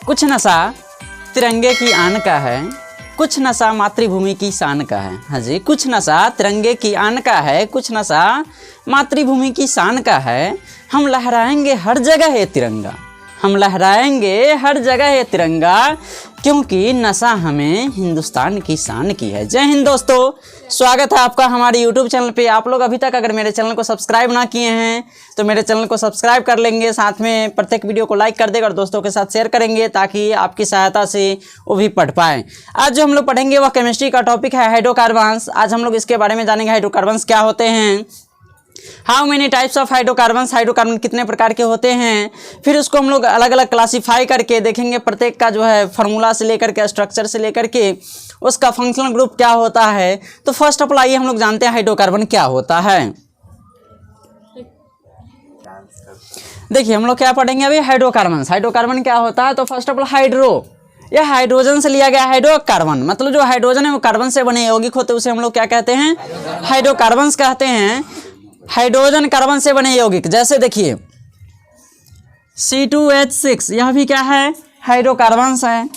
कुछ नशा तिरंगे की आन का है, कुछ नशा मातृभूमि की शान का है। हाँ जी, कुछ नशा तिरंगे की आन का है, कुछ नशा मातृभूमि की शान का है। हम लहराएंगे हर जगह ये तिरंगा, हम लहराएंगे हर जगह ये तिरंगा, क्योंकि नशा हमें हिंदुस्तान की शान की है। जय हिंद दोस्तों, स्वागत है आपका हमारे YouTube चैनल पे। आप लोग अभी तक अगर मेरे चैनल को सब्सक्राइब ना किए हैं तो मेरे चैनल को सब्सक्राइब कर लेंगे, साथ में प्रत्येक वीडियो को लाइक कर देगा और दोस्तों के साथ शेयर करेंगे ताकि आपकी सहायता से वो भी पढ़ पाएँ। आज जो हम लोग पढ़ेंगे वह केमिस्ट्री का टॉपिक है हाइड्रोकार्बन्स। आज हम लोग इसके बारे में जानेंगे हाइड्रोकार्बन्स क्या होते हैं, how many types of hydrocarbons, hydrocarbon कितने प्रकार के होते हैं। फिर उसको हम लोग अलग अलग क्लासीफाई करके देखेंगे, प्रत्येक का जो है फार्मूला से लेकर के, स्ट्रक्चर से लेकर के उसका फंक्शनल ग्रुप क्या होता है। तो फर्स्ट ऑफ ऑल आइए हम लोग जानते हैं हाइड्रोकार्बन क्या होता है। देखिए हम लोग क्या पढ़ेंगे अभी, हाइड्रोकार्बन्स। हाइड्रोकार्बन क्या होता है, तो फर्स्ट ऑफ ऑल हाइड्रो, यह हाइड्रोजन से लिया गया हाइड्रोकार्बन, मतलब जो हाइड्रोजन है वो कार्बन से बने यौगिक होते हैं, उसे हम लोग क्या कहते हैं, हाइड्रोकार्बन्स कहते हैं। हाइड्रोजन कार्बन से बने यौगिक, जैसे देखिए C2H6 यह भी क्या है, हाइड्रोकार्बन्स है।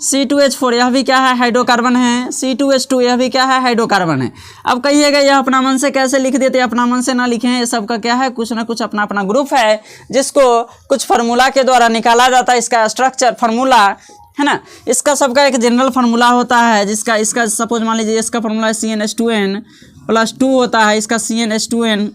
C2H4 यह भी क्या है, हाइड्रोकार्बन है। C2H2 यह भी क्या है, हाइड्रोकार्बन है। अब कहिएगा यह अपना मन से कैसे लिख देते, अपना मन से ना लिखें, ये सब का क्या है, कुछ ना कुछ अपना अपना ग्रुप है जिसको कुछ फार्मूला के द्वारा निकाला जाता है। इसका स्ट्रक्चर फार्मूला है ना, इसका सबका एक जनरल फार्मूला होता है, जिसका इसका सपोज मान लीजिए इसका फार्मूला CnH2n+2 होता है, इसका CnH2n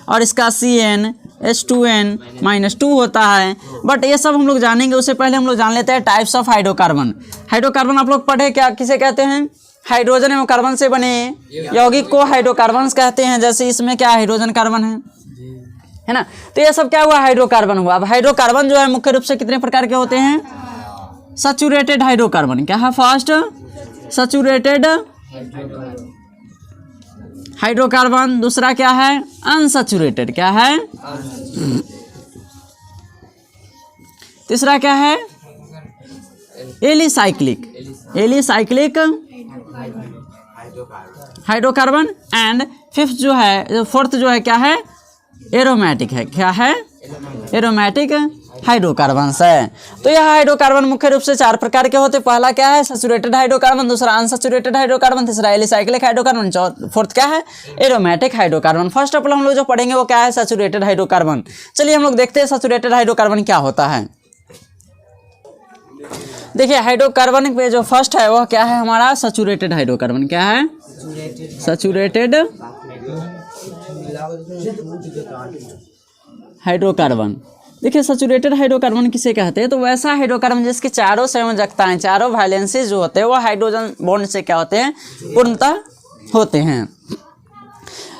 और इसका CnH2n-2 होता है। बट ये सब हम लोग जानेंगे, उससे पहले हम लोग जान लेते हैं टाइप्स ऑफ हाइड्रोकार्बन। हाइड्रोकार्बन आप लोग पढ़े क्या, किसे कहते हैं, हाइड्रोजन एवं कार्बन से बने यौगिक को हाइड्रोकार्बन्स कहते हैं। जैसे इसमें क्या हाइड्रोजन कार्बन है ना, तो ये सब क्या हुआ, हाइड्रोकार्बन हुआ। अब हाइड्रोकार्बन जो है मुख्य रूप से कितने प्रकार के होते हैं, सैचुरेटेड हाइड्रोकार्बन, क्या है, फर्स्ट सैचुरेटेड हाइड्रोकार्बन, दूसरा क्या है, अनसैचुरेटेड, क्या है, तीसरा क्या है, एलिसाइक्लिक हाइड्रोकार्बन, एंड फिफ्थ जो है, फोर्थ जो है क्या है, एरोमेटिक है, क्या है, एरोमेटिक हाइड्रोकार्बन्स है। तो यह हाइड्रोकार्बन मुख्य रूप से 4 प्रकार के होते हैं। पहला क्या है, सैचुरेटेड हाइड्रोकार्बन, दूसरा अनसैचुरेटेड हाइड्रोकार्बन, तीसरा एलिसाइक्लिक हाइड्रोकार्बन, फोर्थ क्या है, aromatic hydrocarbon. First of all हम लोग जो पढ़ेंगे वो क्या है, सैचुरेटेड हाइड्रोकार्बन। चलिए हम लोग देखते हैं सैचुरेटेड हाइड्रोकार्बन क्या होता है। देखिए हाइड्रोकार्बन पे जो फर्स्ट है वह क्या है हमारा, सैचुरेटेड हाइड्रोकार्बन, क्या है, सैचुरेटेड हाइड्रोकार्बन। देखिए सैचुरेटेड हाइड्रोकार्बन किसे कहते हैं, तो वैसा हाइड्रोकार्बन जिसकी चारों संयोजकताएं, चारों वैलेंसीज जो होते हैं वो हाइड्रोजन बॉन्ड से क्या होते हैं, पूर्णतः होते हैं।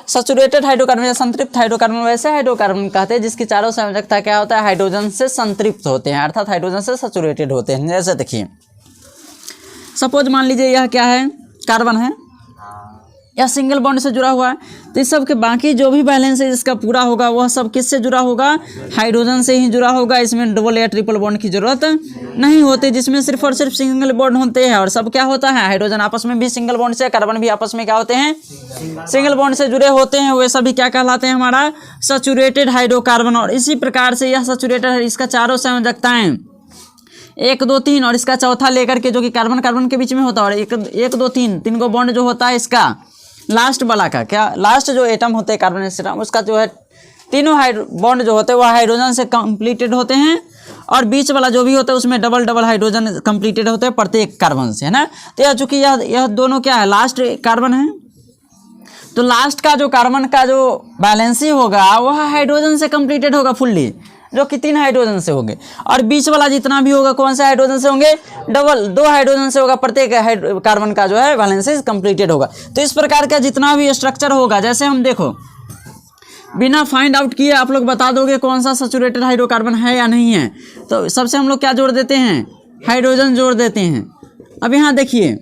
सैचुरेटेड हाइड्रोकार्बन या संतृप्त हाइड्रोकार्बन वैसे हाइड्रोकार्बन कहते हैं जिसकी चारों संयोजकता क्या होता है, हाइड्रोजन से संतृप्त होते हैं, अर्थात हाइड्रोजन से सैचुरेटेड होते हैं। जैसे देखिए सपोज मान लीजिए यह क्या है, कार्बन है, यह सिंगल बॉन्ड से जुड़ा हुआ है, तो इस सब के बाकी जो भी बैलेंस है इसका पूरा होगा वह सब किससे जुड़ा होगा, हाइड्रोजन से ही जुड़ा होगा। इसमें डबल या ट्रिपल बॉन्ड की जरूरत नहीं होती, जिसमें सिर्फ और सिर्फ सिंगल बॉन्ड होते हैं। और सब क्या होता है, हाइड्रोजन आपस में भी सिंगल बॉन्ड से, कार्बन भी आपस में क्या होते हैं, सिंगल बॉन्ड से जुड़े होते हैं। वे सभी क्या कहलाते हैं, हमारा सैचुरेटेड हाइड्रोकार्बन। और इसी प्रकार से यह सैचुरेटेड है, इसका चारों संयोजकताएं 1 2 3 और इसका चौथा लेकर के जो कि कार्बन कार्बन के बीच में होता है, और 1 2 3 तीन को बॉन्ड जो होता है इसका लास्ट वाला का, क्या लास्ट जो एटम होते हैं कार्बन एटम, उसका जो है तीनों बॉन्ड जो होते हैं वह हाइड्रोजन से कंप्लीटेड होते हैं, और बीच वाला जो भी होता है उसमें डबल हाइड्रोजन कंप्लीटेड होते हैं प्रत्येक कार्बन से, है ना। तो यह चूंकि यह दोनों क्या है, लास्ट कार्बन है, तो लास्ट का जो कार्बन का जो बैलेंसी होगा वह हाइड्रोजन से कंप्लीटेड होगा फुल्ली, जो कि 3 हाइड्रोजन से होंगे। और बीच वाला जितना भी होगा कौन से हाइड्रोजन से होंगे, 2 हाइड्रोजन से होगा, प्रत्येक कार्बन का जो है बैलेंस कंप्लीटेड होगा। तो इस प्रकार का जितना भी स्ट्रक्चर होगा, जैसे हम देखो बिना फाइंड आउट किए आप लोग बता दोगे कौन सा सैचुरेटेड हाइड्रोकार्बन है या नहीं है। तो सबसे हम लोग क्या जोड़ देते हैं, हाइड्रोजन जोड़ देते हैं। अब यहाँ देखिए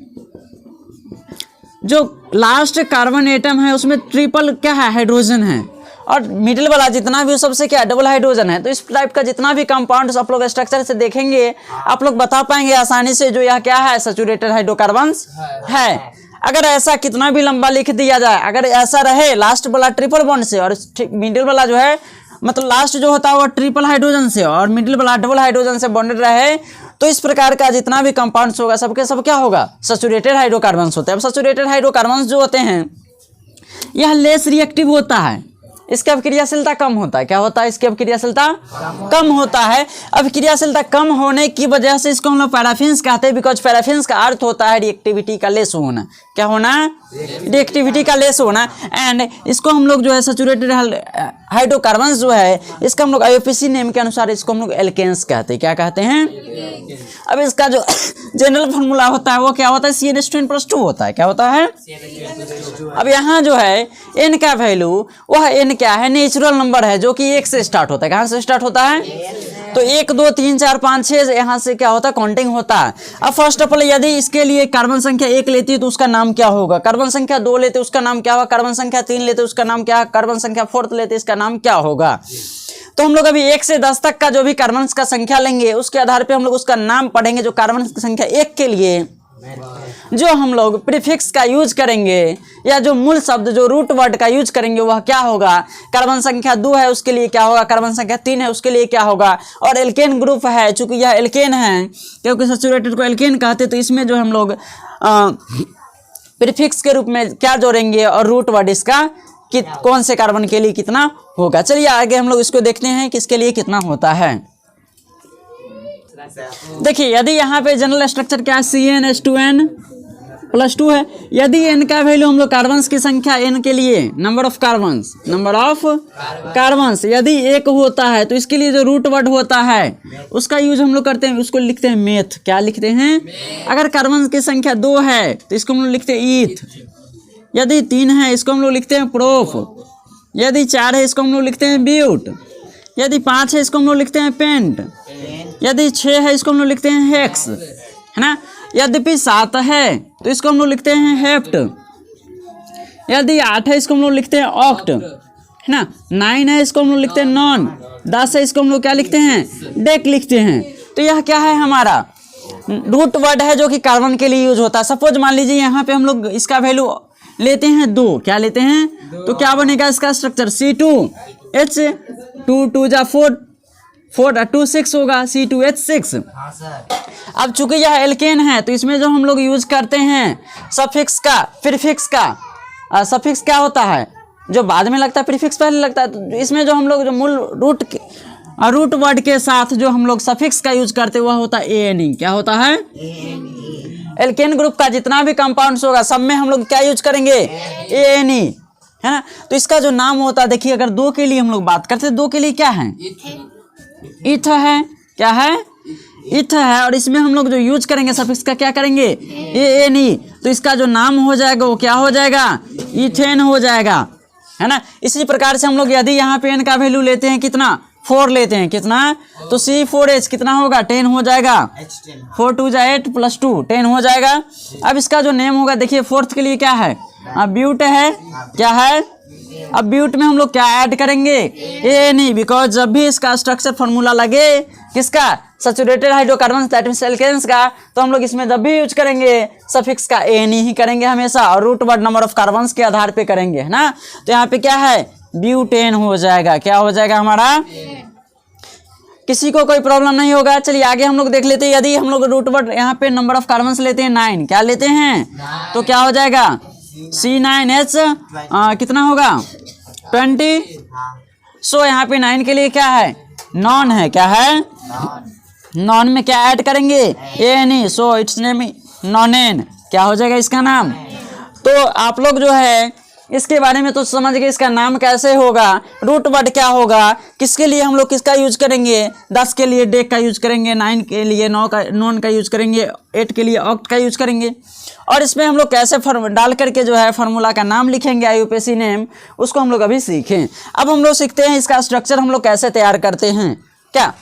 जो लास्ट कार्बन एटम है उसमें ट्रिपल क्या है, हाइड्रोजन है, और मिडिल वाला जितना भी सबसे क्या डबल हाइड्रोजन है। तो इस टाइप का जितना भी कंपाउंड आप लोग स्ट्रक्चर से देखेंगे आप लोग बता पाएंगे आसानी से जो यह क्या है, सैचुरेटेड हाइड्रोकार्बन्स है। अगर ऐसा कितना भी लंबा लिख दिया जाए, अगर ऐसा रहे लास्ट वाला ट्रिपल बॉन्ड से और मिडिल वाला जो है मतलब लास्ट जो होता है वो ट्रिपल हाइड्रोजन से और मिडिल वाला डबल हाइड्रोजन से बॉन्डेड रहे, तो इस प्रकार का जितना भी कंपाउंड्स होगा सबके सब क्या होगा, सैचुरेटेड हाइड्रोकार्बन्स होते हैं। अब सैचुरेटेड हाइड्रोकार्बन्स जो होते हैं यह लेस रिएक्टिव होता है, इसकी अभिक्रियाशीलता कम होता है। क्या होता है, इसकी अभिक्रियाशीलता कम होता है। अभिक्रियाशीलता कम होने की वजह से इसको हम लोग पैराफिन्स कहते हैं, बिकॉज पैराफिन्स का अर्थ होता है रिएक्टिविटी का लेस होना। क्या होना, रिएक्टिविटी का लेस होना। एंड इसको हम लोग जो है सैचुरेटेड हाइड्रोकार्बन्स जो है इसका हम लोग आईयूपीएसी नेम के अनुसार इसको हम लोग एल्केन्स कहते हैं। क्या कहते हैं। अब इसका जो जनरल फार्मूला होता है वो क्या होता है, CnH2n+2 होता है। क्या होता है। अब यहाँ जो है n का वैल्यू, वह n क्या है, नेचुरल नंबर है जो कि 1 से स्टार्ट होता है। कहाँ से स्टार्ट होता है, तो 1 2 3 4 5 6 यहाँ से क्या होता है, काउंटिंग होता है। अब फर्स्ट ऑफ ऑल यदि इसके लिए कार्बन संख्या 1 लेती है तो उसका नाम क्या होगा, कार्बन संख्या 2 लेते उसका नाम क्या होगा, कार्बन संख्या 3 लेते उसका नाम क्या, कार्बन संख्या 4 लेते इसका नाम क्या होगा। तो हम लोग अभी 1 से 10 तक का जो भी कार्बन का संख्या लेंगे उसके आधार पे हम लोग उसका नाम पढ़ेंगे। जो कार्बन की संख्या 1 के लिए जो हम लोग प्रीफिक्स का यूज करेंगे या जो मूल शब्द जो रूट वर्ड का यूज करेंगे वह क्या होगा, कार्बन संख्या 2 है उसके लिए क्या होगा, कार्बन संख्या 3 है उसके लिए क्या होगा। और एल्केन ग्रुप है, चूंकि यह एल्केन है क्योंकि सैचुरेटेड को एल्केन कहते, तो इसमें जो हम लोग प्रीफिक्स के रूप में क्या जोड़ेंगे और रूट वर्ड इसका कि कौन से कार्बन के लिए कितना होगा। चलिए आगे हम लोग इसको देखते हैं किसके लिए कितना होता है। देखिए यदि यहाँ पे जनरल स्ट्रक्चर क्या है, CnH2n+2 है। यदि n का वैल्यू हम लोग कार्बन्स की संख्या n के लिए नंबर ऑफ कार्बन्स यदि 1 होता है तो इसके लिए जो रूट वर्ड होता है उसका यूज हम लोग करते हैं, उसको लिखते हैं मेथ। क्या लिखते हैं, अगर कार्बन की संख्या 2 है तो इसको हम लोग लिखते हैं ईथ। यदि 3 है इसको हम लोग लिखते हैं प्रोफ। यदि 4 है इसको हम लोग लिखते हैं ब्यूट। यदि 5 है इसको हम लोग लिखते हैं पेंट। यदि 6 है इसको हम लोग लिखते हैं हेक्स, है ना। यद्यपि 7 है तो इसको हम लोग लिखते हैं हेप्ट। यदि 8 है इसको हम लोग लिखते हैं ऑक्ट, है ना। 9 है इसको हम लोग लिखते हैं नॉन। 10 है इसको हम लोग क्या लिखते हैं, डेक लिखते हैं। तो यह क्या है, हमारा रूट वर्ड है जो कि कार्बन के लिए यूज होता है। सपोज मान लीजिए यहाँ पे हम लोग इसका वैल्यू लेते हैं 2। क्या लेते हैं, तो क्या बनेगा इसका स्ट्रक्चर, C2H 2 2 जा 4 4 2 6 होगा, C2H6। अब चूंकि यह एल्केन है तो इसमें जो हम लोग यूज करते हैं सफिक्स का, प्रीफिक्स का, सफिक्स क्या होता है जो बाद में लगता है, प्रीफिक्स पहले लगता है। तो इसमें जो हम लोग जो मूल रूट वर्ड के साथ जो हम लोग सफिक्स का यूज करते हैं वह होता है ANE। क्या होता है, एल्केन ग्रुप का जितना भी कंपाउंड्स होगा सब में हम लोग क्या यूज करेंगे, ANE, है ना। तो इसका जो नाम होता है, देखिए अगर 2 के लिए हम लोग बात करते हैं, 2 के लिए क्या है, इथ है। क्या है, इथ है। और इसमें हम लोग जो यूज करेंगे सफिक्स का क्या करेंगे, ANE। तो इसका जो नाम हो जाएगा वो क्या हो जाएगा, इथेन हो जाएगा, है ना। इसी प्रकार से हम लोग यदि यहाँ पे n का वैल्यू लेते हैं कितना, 4 लेते हैं, कितना, तो C4H कितना होगा, 10 हो जाएगा। 4 2 जा 8 + 2 10 हो जाएगा। अब इसका जो नेम होगा, देखिए 4th के लिए क्या है, ब्यूट है। क्या है, अब ब्यूट में हम लोग क्या ऐड करेंगे, ANE, बिकॉज जब भी इसका स्ट्रक्चर फार्मूला लगे किसका, saturated hydrocarbon that means alkanes का, तो हम लोग इसमें जब भी यूज करेंगे सफिक्स का ANE ही करेंगे हमेशा, और root word number of carbons के आधार पे करेंगे, है ना। तो यहाँ पे क्या है, ब्यूटेन हो जाएगा। क्या हो जाएगा हमारा, किसी को कोई प्रॉब्लम नहीं होगा। चलिए आगे हम लोग देख लेते हैं। यदि हम लोग रूट वर्ड यहाँ पे नंबर ऑफ कार्बन्स लेते हैं 9, क्या लेते हैं, तो क्या हो जाएगा, C9H कितना होगा, 20। सो यहाँ पे 9 के लिए क्या है, नॉन है। क्या है, नॉन में क्या ऐड करेंगे, ANE। So it's name nonane. क्या हो जाएगा इसका नाम। तो आप लोग जो है इसके बारे में तो समझ गए, इसका नाम कैसे होगा, रूट वर्ड क्या होगा, किसके लिए हम लोग किसका यूज करेंगे, 10 के लिए डेक का यूज करेंगे, 9 के लिए नॉन का यूज करेंगे, 8 के लिए ऑक्ट का यूज करेंगे। और इसमें हम लोग कैसे डाल करके जो है फार्मूला का नाम लिखेंगे, आईयूपीएसी नेम, उसको हम लोग अभी सीखें। अब हम लोग सीखते हैं इसका स्ट्रक्चर हम लोग कैसे तैयार करते हैं। क्या,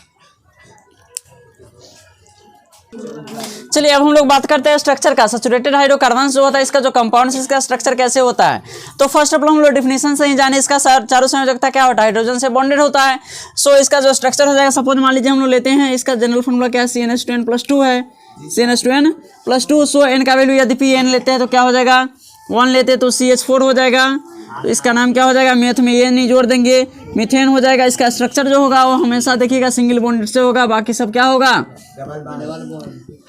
चलिए अब हम लोग बात करते हैं स्ट्रक्चर का। सैचुरेटेड हाइड्रोकार्बन जो होता है इसका जो कंपाउंड्स इसका स्ट्रक्चर कैसे होता है, तो फर्स्ट ऑफ ऑल हम लोग डिफिनेशन से ही जाने, इसका चारों संयोजकता क्या होता है, हाइड्रोजन से बॉन्डेड होता है। सो इसका जो स्ट्रक्चर हो जाएगा, सपोज मान लीजिए हम लोग लेते हैं इसका जनरल फॉर्मूला क्या है, CnH2n+2 है, CnH2n+2। सो n का वैल्यू यदि n लेते हैं तो क्या हो जाएगा, 1 लेते हैं तो CH4 हो जाएगा। तो इसका नाम क्या हो जाएगा, मैथ में ANE जोड़ देंगे, मीथेन हो जाएगा। इसका स्ट्रक्चर जो होगा वो हमेशा देखिएगा सिंगल बॉन्ड से होगा, बाकी सब क्या होगा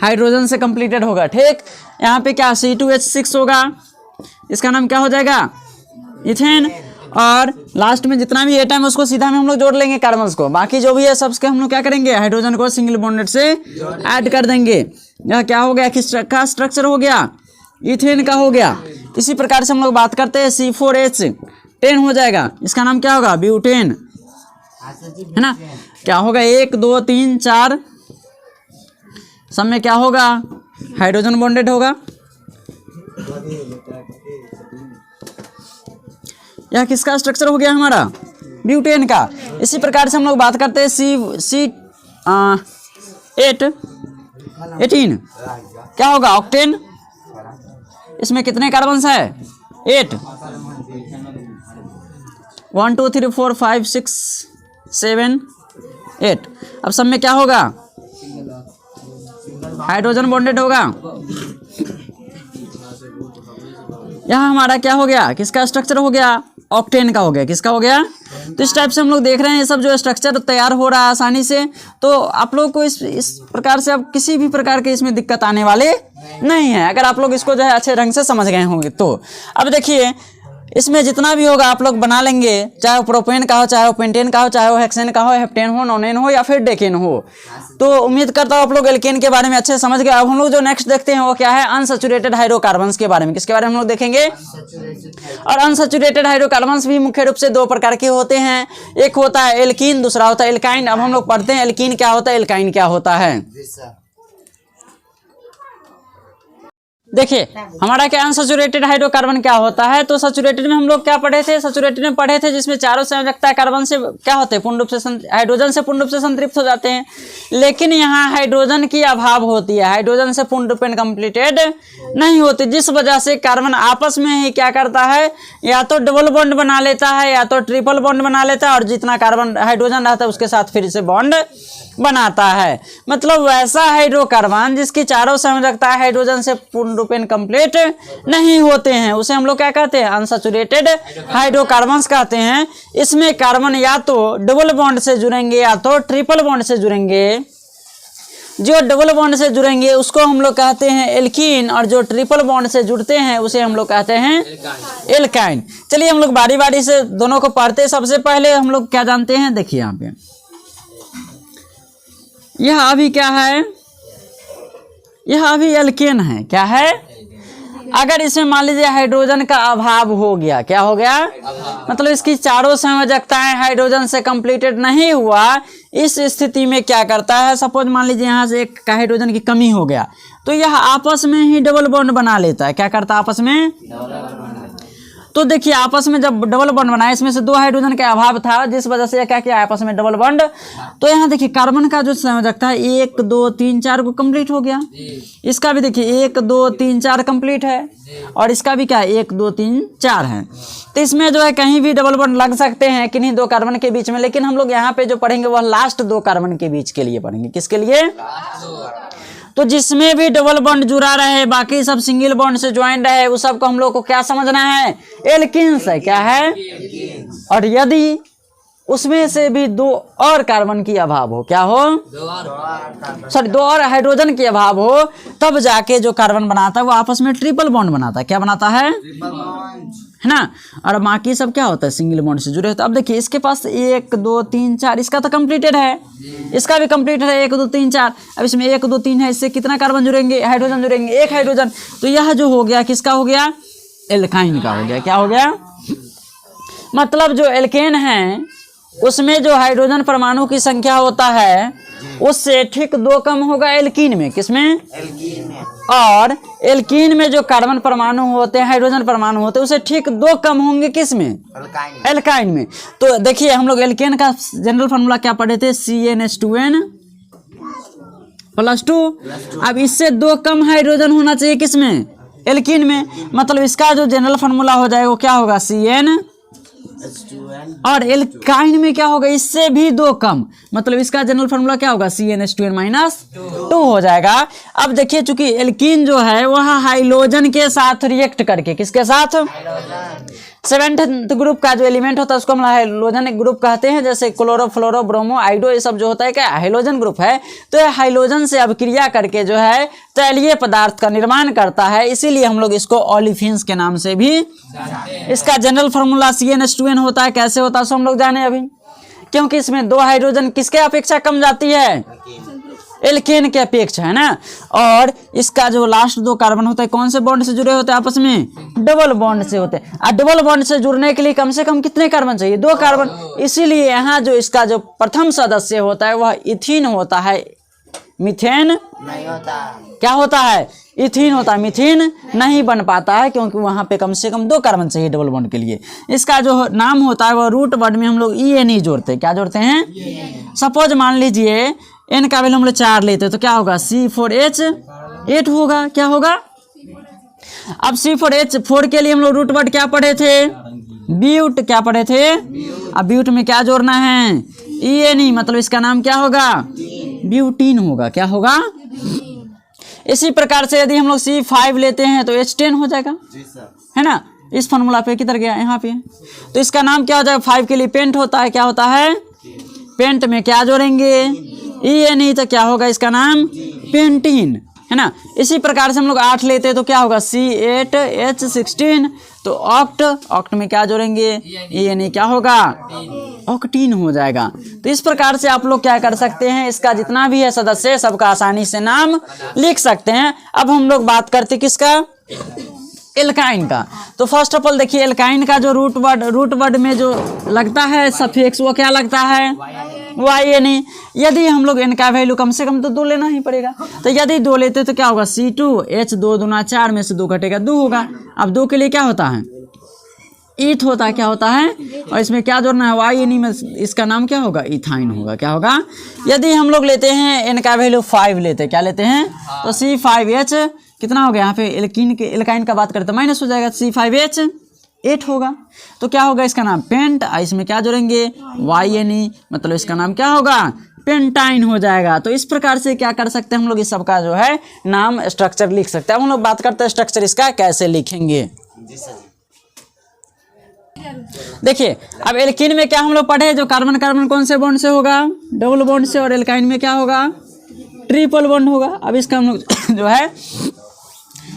हाइड्रोजन से कंप्लीटेड होगा। ठीक, यहाँ पे क्या C2H6 होगा, इसका नाम क्या हो जाएगा इथेन। और लास्ट में जितना भी एटम है उसको सीधा में हम लोग जोड़ लेंगे कार्बन को, बाकी जो भी है सबके हम लोग क्या करेंगे हाइड्रोजन को सिंगल बॉन्डेड से ऐड कर देंगे। यह क्या हो गया, किसका स्ट्रक्चर हो गया इथेन का हो गया। इसी प्रकार से हम लोग बात करते हैं C4H10 हो जाएगा, इसका नाम क्या होगा ब्यूटेन, है ना। क्या होगा 1 2 3 4 सब में क्या होगा हाइड्रोजन बॉन्डेड होगा। यह किसका स्ट्रक्चर हो गया हमारा ब्यूटेन का। इसी प्रकार से हम लोग बात करते हैं C18 क्या होगा ऑक्टेन, इसमें कितने कार्बन है 8 1 2 3 4 5 6 7 8। अब सब में क्या होगा हाइड्रोजन बॉन्डेड होगा। यहाँ हमारा क्या हो गया, किसका स्ट्रक्चर हो गया ऑक्टेन का हो गया। किसका हो गया, तो इस टाइप से हम लोग देख रहे हैं ये सब जो स्ट्रक्चर तैयार हो रहा है आसानी से। तो आप लोग को इस प्रकार से अब किसी भी प्रकार के इसमें दिक्कत आने वाले नहीं है, अगर आप लोग इसको जो है अच्छे ढंग से समझ गए होंगे। तो अब देखिए इसमें जितना भी होगा आप लोग बना लेंगे, चाहे वो प्रोपेन का हो, चाहे वो पेंटेन का हो, चाहे वो हेक्सेन का हो, हेप्टेन हो, नोनेन हो या फिर डेकेन हो। तो उम्मीद करता हूँ आप लोग एल्केन के बारे में अच्छे समझ गए। अब हम लोग जो नेक्स्ट देखते हैं वो क्या है अनसैचुरेटेड हाइड्रोकार्बन्स के बारे में। किसके बारे में हम लोग देखेंगे, और अनसैचुरेटेड हाइड्रोकार्बन्स भी मुख्य रूप से दो प्रकार के होते हैं, एक होता है एल्कीन, दूसरा होता है एल्काइन। अब हम लोग पढ़ते हैं एल्कीन क्या होता है, एल्काइन क्या होता है। देखिए हमारा क्या अनसैचुरेटेड हाइड्रोकार्बन क्या होता है। तो सैचुरेटेड में हम लोग क्या पढ़े थे, सैचुरेटेड में पढ़े थे जिसमें चारों संयोजकता कार्बन से क्या होते हैं पूर्ण रूप से हाइड्रोजन से पूर्ण रूप से संतृप्त हो जाते हैं। लेकिन यहाँ हाइड्रोजन की अभाव होती है, हाइड्रोजन से पूर्ण रूप से कंप्लीटेड नहीं होती, जिस वजह से कार्बन आपस में ही क्या करता है, या तो डबल बॉन्ड बना लेता है या तो ट्रिपल बॉन्ड बना लेता है, और जितना कार्बन हाइड्रोजन रहता है उसके साथ फिर से बॉन्ड बनाता है। मतलब वैसा हाइड्रोकार्बन जिसकी चारों संयोजकता हाइड्रोजन से पूर्ण रूपेण कंप्लीट नहीं होते हैं, उसे हम लोग क्या कहते हैं अनसैचुरेटेड हाइड्रोकार्बन्स कहते हैं। इसमें कार्बन या तो डबल बॉन्ड से जुड़ेंगे या तो ट्रिपल बॉन्ड से जुड़ेंगे। जो डबल बॉन्ड से जुड़ेंगे उसको हम लोग कहते हैं एल्कीन, और जो ट्रिपल बॉन्ड से जुड़ते हैं उसे हम लोग कहते हैं एल्काइन। चलिए हम लोग बारी बारी से दोनों को पढ़ते हैं। सबसे पहले हम लोग क्या जानते हैं, देखिए यहाँ पे यह अभी क्या है, यह अभी एल्केन है। क्या है, अगर इसमें मान लीजिए हाइड्रोजन का अभाव हो गया, क्या हो गया, मतलब इसकी चारों संयोजकताएं हाइड्रोजन से कंप्लीटेड नहीं हुआ, इस स्थिति में क्या करता है, सपोज मान लीजिए यहाँ से एक हाइड्रोजन की कमी हो गया तो यह आपस में ही डबल बॉन्ड बना लेता है। क्या करता है आपस में, तो देखिए आपस में जब डबल बॉन्ड बनाया, इसमें से दो हाइड्रोजन का अभाव था जिस वजह से क्या किया आपस में डबल बॉन्ड। तो यहाँ देखिए कार्बन का जो संयोजकता है 1 2 3 4 को कंप्लीट हो गया, इसका भी देखिए 1 2 3 4 कंप्लीट है, और इसका भी क्या 1 2 3 4 है। तो इसमें जो है कहीं भी डबल बॉन्ड लग सकते हैं किन्हीं दो कार्बन के बीच में, लेकिन हम लोग यहाँ पे जो पढ़ेंगे वह लास्ट दो कार्बन के बीच के लिए पढ़ेंगे। किसके लिए, तो जिसमें भी डबल बॉन्ड जुड़ा रहे, बाकी सब सिंगल बॉन्ड से ज्वाइन रहे, उस सब को हम लोग को क्या समझना है, एल्कीन्स है। क्या है, और यदि उसमें से भी दो और कार्बन की अभाव हो, क्या हो, दो और हाइड्रोजन की अभाव हो, तब जाके जो कार्बन बनाता है वो आपस में ट्रिपल बॉन्ड बनाता है। क्या बनाता है ना, और बाकी सब क्या होता है सिंगल बॉन्ड से जुड़े होते हैं। अब देखिए इसके पास 1 2 3 4, इसका तो कंप्लीटेड है, इसका भी कंप्लीटेड है 1 2 3 4। अब इसमें 1 2 3 है, इससे कितना कार्बन जुड़ेंगे, हाइड्रोजन जुड़ेंगे, एक हाइड्रोजन। तो यह जो हो गया किसका हो गया, एल्काइन का हो गया। क्या हो गया, मतलब जो एल्केन है उसमें जो हाइड्रोजन परमाणु की संख्या होता है उससे ठीक 2 कम होगा एल्कीन में। किसमें, एल्कीन में। और एल्कीन में जो कार्बन परमाणु होते हैं, हाइड्रोजन परमाणु होते हैं, उसे ठीक 2 कम होंगे किसमें, एल्काइन में। तो देखिए हम लोग एल्केन का जनरल फार्मूला क्या पढ़े थे, CnH2n +2। अब इससे 2 कम हाइड्रोजन होना चाहिए किसमें, एल्कीन में। मतलब इसका जो जनरल फार्मूला हो जाएगा वो क्या होगा, CnH2n। और एल्काइन में क्या होगा, इससे भी 2 कम, मतलब इसका जनरल फार्मूला क्या होगा, CnH2n -2 हो जाएगा। अब देखिए चूंकि एल्कीन जो है वह हाइड्रोजन के साथ रिएक्ट करके, किसके साथ, सेवेंथ ग्रुप का जो एलिमेंट होता है उसको हम हाइलोजन ग्रुप कहते हैं। जैसे क्लोरो, फ्लोरो, ब्रोमो, आइडो, ये सब जो होता है क्या हाइलोजन ग्रुप है। तो ये हाइलोजन से अभिक्रिया करके जो है तैलीय पदार्थ का निर्माण करता है, इसीलिए हम लोग इसको ओलिफिन्स के नाम से भी, इसका जनरल फार्मूला CnH2n होता है। कैसे होता है सो हम लोग जाने अभी, क्योंकि इसमें 2 हाइड्रोजन किसके अपेक्षा कम जाती है, एल्केन के अपेक्षा, है ना। और इसका जो लास्ट 2 कार्बन होता है कौन से बॉन्ड से जुड़े होते हैं आपस में, डबल बॉन्ड से होते हैं। और डबल बॉन्ड से जुड़ने के लिए कम से कम कितने कार्बन चाहिए, 2 कार्बन। इसीलिए यहाँ जो इसका जो प्रथम सदस्य होता है वह इथीन होता है, मीथेन नहीं होता। क्या होता है, इथीन होता है। मीथेन नहीं बन पाता है क्योंकि वहाँ पे कम से कम 2 कार्बन चाहिए डबल बॉन्ड के लिए। इसका जो नाम होता है वह रूट वर्ड में हम लोग ENE जोड़ते हैं। क्या जोड़ते हैं, सपोज मान लीजिए N का वैल्यू हम लोग 4 लेते हैं तो क्या होगा, C4H8 होगा। क्या होगा, अब C4H4 के लिए हम लोग रूट वर्ड क्या पढ़े थे, ब्यूट। क्या पढ़े थे, अब ब्यूट में क्या जोड़ना है, ENE, मतलब इसका नाम क्या होगा, ब्यूटीन होगा। क्या होगा, इसी प्रकार से यदि हम लोग C5 लेते हैं तो H10 हो जाएगा, है ना। इस फॉर्मूला पे किधर गया, यहाँ पे, तो इसका नाम क्या हो जाएगा, 5 के लिए पेंट होता है। क्या होता है, पेंट में क्या जोड़ेंगे, ENE, तो क्या होगा इसका नाम, पेंटीन, है ना। इसी प्रकार से हम लोग 8 लेते हैं तो क्या होगा, C8H16, तो ऑक्ट में क्या जोड़ेंगे, ENE, क्या होगा, ऑक्टीन हो जाएगा। तो इस प्रकार से आप लोग क्या कर सकते हैं, इसका जितना भी है सदस्य सबका आसानी से नाम लिख सकते हैं। अब हम लोग बात करते किसका, एल्काइन का। तो फर्स्ट ऑफ ऑल देखिए एल्काइन का जो रूट वर्ड में जो लगता है सफिक्स वो क्या लगता है, YNE। यदि हम लोग N का वैल्यू कम से कम तो 2 लेना ही पड़ेगा। तो यदि 2 लेते तो क्या होगा, C2H2 दूना 4 में से 2 घटेगा 2 होगा। अब 2 के लिए क्या होता है, ईथ होता है। क्या होता है, और इसमें क्या जोड़ना है, YNE में, इसका नाम क्या होगा, इथाइन होगा। क्या होगा, यदि हम लोग लेते हैं N का वैल्यू 5 लेते हैं, क्या लेते हैं, तो C5H कितना हो गया, यहाँ पे एल्काइन का बात करते माइनस हो जाएगा, C5H8 होगा। तो क्या होगा इसका नाम, पेंट। इसमें क्या जोड़ेंगे, YNE, मतलब इसका नाम क्या होगा, पेंटाइन हो जाएगा। तो इस प्रकार से क्या कर सकते हैं हम लोग, इस सबका जो है नाम स्ट्रक्चर लिख सकते हैं। अब हम लोग बात करते हैं स्ट्रक्चर इसका कैसे लिखेंगे। देखिए अब एल्कीन में क्या हम लोग पढ़े, जो कार्बन कार्बन कौन से बॉन्ड से होगा, डबल बॉन्ड से, और एल्काइन में क्या होगा, ट्रिपल बॉन्ड होगा। अब इसका हम लोग जो है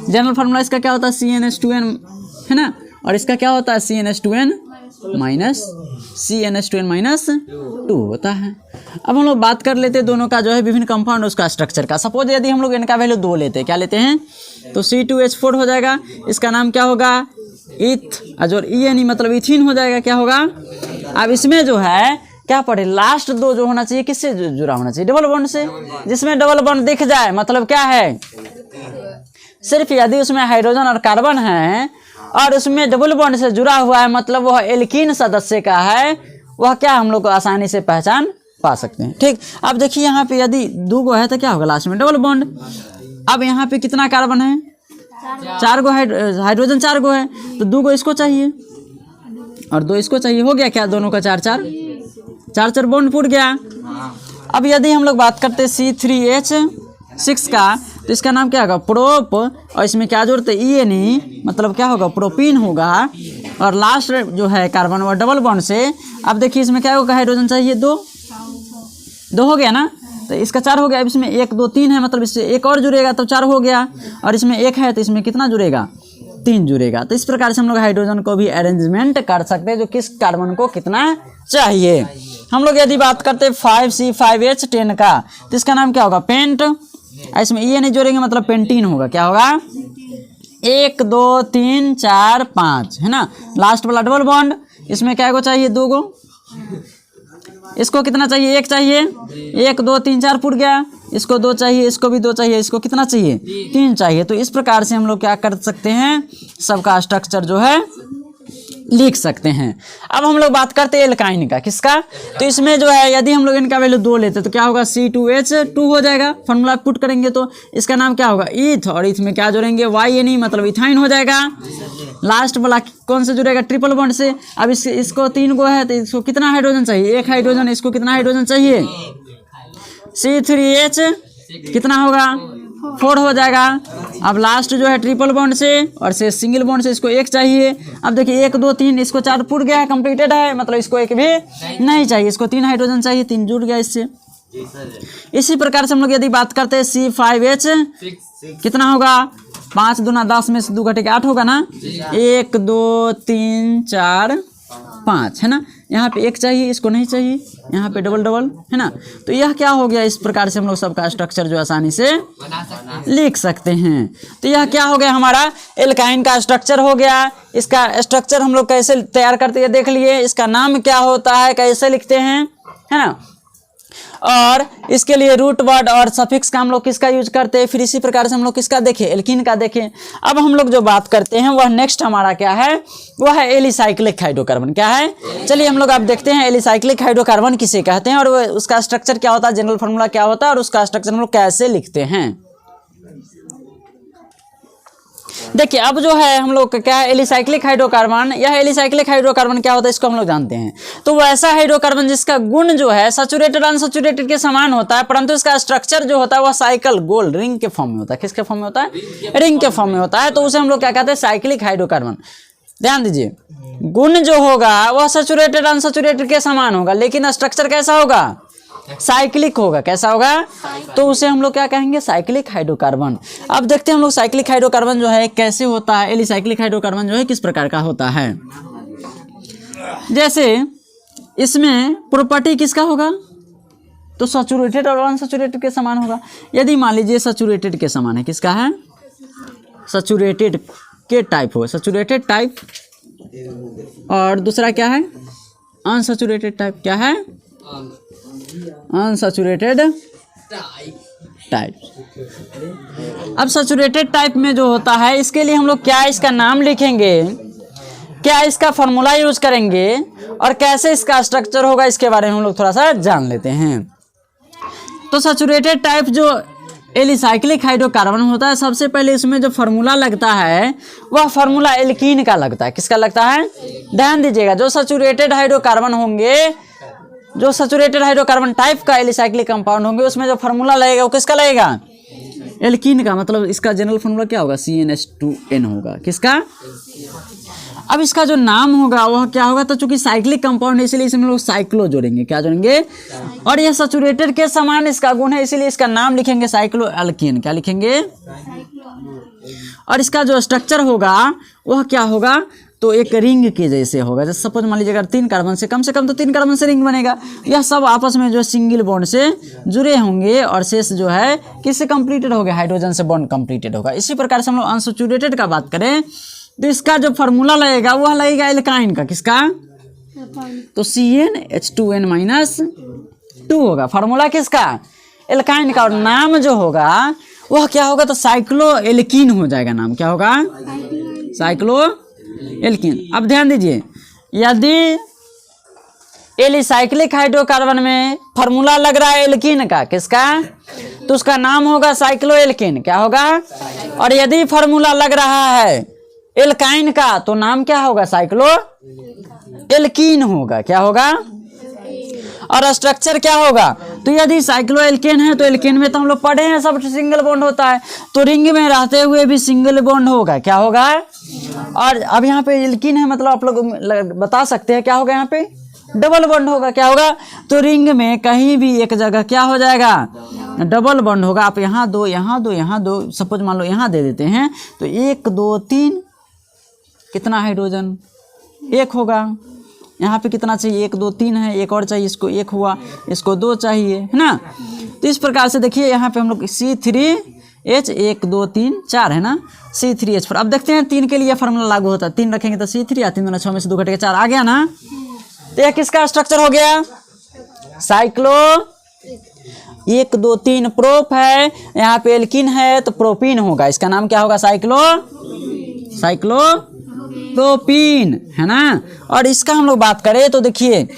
जनरल फार्मूला इसका क्या होता है, CnH2n, है ना। और इसका क्या होता है, CnH2n माइनस 2 होता है। अब हम लोग बात कर लेते हैं दोनों का जो है विभिन्न कंपाउंड उसका स्ट्रक्चर का। सपोज यदि हम लोग इनका वैल्यू 2 लेते हैं, क्या लेते हैं, तो C2H4 हो जाएगा। इसका नाम क्या होगा, इथ, और ENE मतलब इथीन हो जाएगा। क्या होगा, अब इसमें जो है क्या पढ़े, लास्ट 2 जो होना चाहिए किससे जुड़ा होना चाहिए, डबल बॉन्ड से। जिसमें डबल बॉन्ड दिख जाए मतलब क्या है, सिर्फ यदि उसमें हाइड्रोजन और कार्बन है और उसमें डबल बॉन्ड से जुड़ा हुआ है मतलब वह एल्कीन सदस्य का है, वह क्या हम लोग को आसानी से पहचान पा सकते हैं। ठीक, अब देखिए यहाँ पे यदि 2 गो है तो क्या होगा, लास्ट में डबल बॉन्ड। अब यहाँ पे कितना कार्बन है, 4 गो हाइड्रोजन 4 गो है, तो 2 गो इसको चाहिए और 2 इसको चाहिए। हो गया क्या, दोनों का 4 बॉन्ड फूट गया। अब यदि हम लोग बात करते हैं C3H6 का, तो इसका नाम क्या होगा, प्रोप, और इसमें क्या जोड़ते हैं, ENE, मतलब क्या होगा, प्रोपीन होगा। और लास्ट जो है कार्बन और डबल बॉन्ड से। अब देखिए इसमें क्या होगा, हाइड्रोजन चाहिए 2 हो गया ना, तो इसका 4 हो गया। अब इसमें 1 2 3 है, मतलब इससे 1 और जुड़ेगा तो 4 हो गया। और इसमें 1 है तो इसमें कितना जुड़ेगा, 3 जुड़ेगा। तो इस प्रकार से हम लोग हाइड्रोजन को भी अरेंजमेंट कर सकते हैं, जो किस कार्बन को कितना चाहिए। हम लोग यदि बात करते हैं 5C5H10 का, तो इसका नाम क्या होगा, पेंट। इसमें ENE जोड़ेंगे मतलब पेंटीन होगा। क्या होगा, 1 2 3 4 5, है ना। लास्ट वाला डबल बॉन्ड, इसमें क्या को चाहिए, 2 गो, इसको कितना चाहिए, 1 चाहिए, 1 2 3 4 फुट गया। इसको 2 चाहिए, इसको भी 2 चाहिए, इसको कितना चाहिए, 3 चाहिए। तो इस प्रकार से हम लोग क्या कर सकते हैं, सबका स्ट्रक्चर जो है लिख सकते हैं। अब हम लोग बात करते हैं एल्काइन का, किसका, तो इसमें जो है यदि हम लोग इनका वैल्यू 2 लेते तो क्या होगा, C2H2 हो जाएगा। फॉर्मूला पुट करेंगे तो इसका नाम क्या होगा, ईथ, और ईथ में क्या जोड़ेंगे, YNE मतलब इथाइन हो जाएगा। लास्ट वाला कौन से जुड़ेगा, ट्रिपल बॉन्ड से। अब इसको 3 गो है तो इसको कितना हाइड्रोजन चाहिए, 1 हाइड्रोजन। इसको कितना हाइड्रोजन चाहिए, C3H कितना होगा, 4 हो जाएगा। अब लास्ट जो है ट्रिपल बॉन्ड से और से सिंगल बॉन्ड से इसको एक चाहिए। अब देखिए 1 2 3 इसको 4 पुर गया है, कंप्लीटेड है, मतलब इसको एक भी नहीं चाहिए, इसको 3 हाइड्रोजन चाहिए, 3 जुड़ गया इससे। इसी प्रकार से हम लोग यदि बात करते हैं C5H कितना होगा, 5 दूना 10 में से 2 घटे 8 होगा ना, 1 2 3 4 5 है ना। यहाँ पे 1 चाहिए, इसको नहीं चाहिए, यहाँ पे डबल डबल है ना। तो यह क्या हो गया, इस प्रकार से हम लोग सबका स्ट्रक्चर जो आसानी से लिख सकते हैं। तो यह क्या हो गया, हमारा एल्काइन का स्ट्रक्चर हो गया। इसका स्ट्रक्चर हम लोग कैसे तैयार करते हैं देख लिए, इसका नाम क्या होता है, कैसे लिखते हैं, है ना। और इसके लिए रूट वर्ड और सफिक्स का हम लोग किसका यूज करते हैं। फिर इसी प्रकार से हम लोग किसका देखें, एल्कीन का देखें। अब हम लोग जो बात करते हैं वह नेक्स्ट हमारा क्या है, वह है एलिसाइक्लिक हाइड्रोकार्बन। क्या है, चलिए हम लोग अब देखते हैं एलिसाइक्लिक हाइड्रोकार्बन किसे कहते हैं और उसका स्ट्रक्चर क्या होता है, जनरल फार्मूला क्या होता है और उसका स्ट्रक्चर हम लोग कैसे लिखते हैं। देखिए अब जो है हम लोग का क्या है, एलिसाइक्लिक हाइड्रोकार्बन। यह एलिसाइक्लिक हाइड्रोकार्बन क्या होता है, इसको हम लोग जानते हैं। तो वो ऐसा हाइड्रोकार्बन जिसका गुण जो है सैचुरेटेड अनसैचुरेटेड के समान होता है, परंतु इसका स्ट्रक्चर जो होता है वह साइकिल गोल रिंग के फॉर्म में होता है। किसके फॉर्म में होता है, रिंग के फॉर्म में होता है। तो उसे हम लोग क्या कहते हैं, साइक्लिक हाइड्रोकार्बन। ध्यान दीजिए, गुण जो होगा वह सैचुरेटेड अनसैचुरेटेड के समान होगा, लेकिन स्ट्रक्चर कैसा होगा, साइक्लिक होगा। कैसा होगा, तो उसे हम लोग क्या कहेंगे, साइक्लिक हाइड्रोकार्बन। अब देखते हैं हम लोग साइक्लिक हाइड्रोकार्बन जो है कैसे होता है, एलिसाइक्लिक हाइड्रोकार्बन जो है किस प्रकार का होता है। जैसे इसमें प्रॉपर्टी किसका होगा, तो सैचुरेटेड और अनसैचुरेटेड के समान होगा। यदि मान लीजिए सैचुरेटेड के समान है, किसका है, सैचुरेटेड के टाइप हो, सैचुरेटेड टाइप, और दूसरा क्या है, अनसैचुरेटेड टाइप। क्या है, अनसैचुरेटेड टाइप। अब सैचुरेटेड टाइप में जो होता है इसके लिए हम लोग क्या इसका नाम लिखेंगे, क्या इसका फॉर्मूला यूज करेंगे और कैसे इसका स्ट्रक्चर होगा, इसके बारे में हम लोग थोड़ा सा जान लेते हैं। तो सैचुरेटेड टाइप जो एलिसाइक्लिक हाइड्रोकार्बन होता है, सबसे पहले इसमें जो फार्मूला लगता है वह फार्मूला एल्कीन का लगता है। किसका लगता है, ध्यान दीजिएगा, जो सैचुरेटेड हाइड्रोकार्बन होंगे, जो सैचुरेटेड हाइड्रोकार्बन टाइप का एलिसाइक्लिक कंपाउंड होंगे, उसमें जो फार्मूला लगेगा वो किसका लगेगा, एल्कीन का। मतलब इसका जनरल फार्मूला क्या होगा, CnH2n होगा। किसका, अब इसका जो नाम होगा वह क्या होगा, तो चूंकि साइक्लिक कंपाउंड है इसलिए इसमें लोग साइक्लो जोड़ेंगे। क्या जोड़ेंगे, और यह सैचुरेटेड के समान इसका गुण है, इसीलिए इसका नाम लिखेंगे साइक्लो एल्कीन। क्या लिखेंगे, और इसका जो स्ट्रक्चर होगा वह क्या होगा, तो एक रिंग के जैसे होगा। जैसे सपोज मान लीजिए अगर 3 कार्बन से कम तो 3 कार्बन से रिंग बनेगा। यह सब आपस में जो सिंगल बॉन्ड से जुड़े होंगे और शेष जो है किससे कंप्लीटेड होगा, हाइड्रोजन से बॉन्ड कंप्लीटेड होगा। इसी प्रकार से हम लोग अनसैचुरेटेड का बात करें तो इसका जो फार्मूला लगेगा वह लगेगा एल्काइन का। किसका, तो CnH2n-2 होगा फार्मूला किसका, एल्काइन का। और नाम जो होगा वह क्या होगा, तो साइक्लो एल्कीन हो जाएगा। नाम क्या होगा, साइक्लो एल्कीन। अब ध्यान दीजिए, यदि एलिसाइक्लिक हाइड्रोकार्बन में फार्मूला लग रहा है एल्कीन का, किसका, तो उसका नाम होगा साइक्लो एल्कीन। क्या होगा, और यदि फार्मूला लग रहा है एल्काइन का तो नाम क्या होगा, साइक्लो एल्कीन होगा। क्या होगा, और स्ट्रक्चर क्या होगा, तो यदि साइक्लो एल्केन है तो एल्केन में तो हम लोग पढ़े हैं सब सिंगल बॉन्ड होता है, तो रिंग में रहते हुए भी सिंगल बॉन्ड होगा। क्या होगा, और अब यहाँ पे एल्कीन है मतलब आप लोग बता सकते हैं क्या होगा, यहाँ पे डबल बॉन्ड होगा। क्या होगा, तो रिंग में कहीं भी एक जगह क्या हो जाएगा, डबल बॉन्ड होगा। आप यहाँ 2 यहाँ 2 यहाँ 2 सपोज मान लो यहाँ दे देते हैं तो 1 2 3 कितना हाइड्रोजन, 1 होगा। यहाँ पे कितना चाहिए, 1 2 3 है, एक और चाहिए, इसको 1 हुआ, इसको 2 चाहिए, है ना। तो इस प्रकार से देखिए यहाँ पे हम लोग C3H 1 2 3 4 है ना, C3H4। अब देखते हैं 3 के लिए फार्मूला लागू होता है। 3 रखेंगे तो C3 या 3 दूना 6 में से 2 घटेगा 4 आ गया ना। तो यह किसका स्ट्रक्चर हो गया, साइक्लो 1 2 3 प्रोप है, यहाँ पे एल्कीन है तो प्रोपीन होगा। इसका नाम क्या होगा, साइक्लो प्रोपीन, है ना। और इसका हम लोग बात करें तो देखिए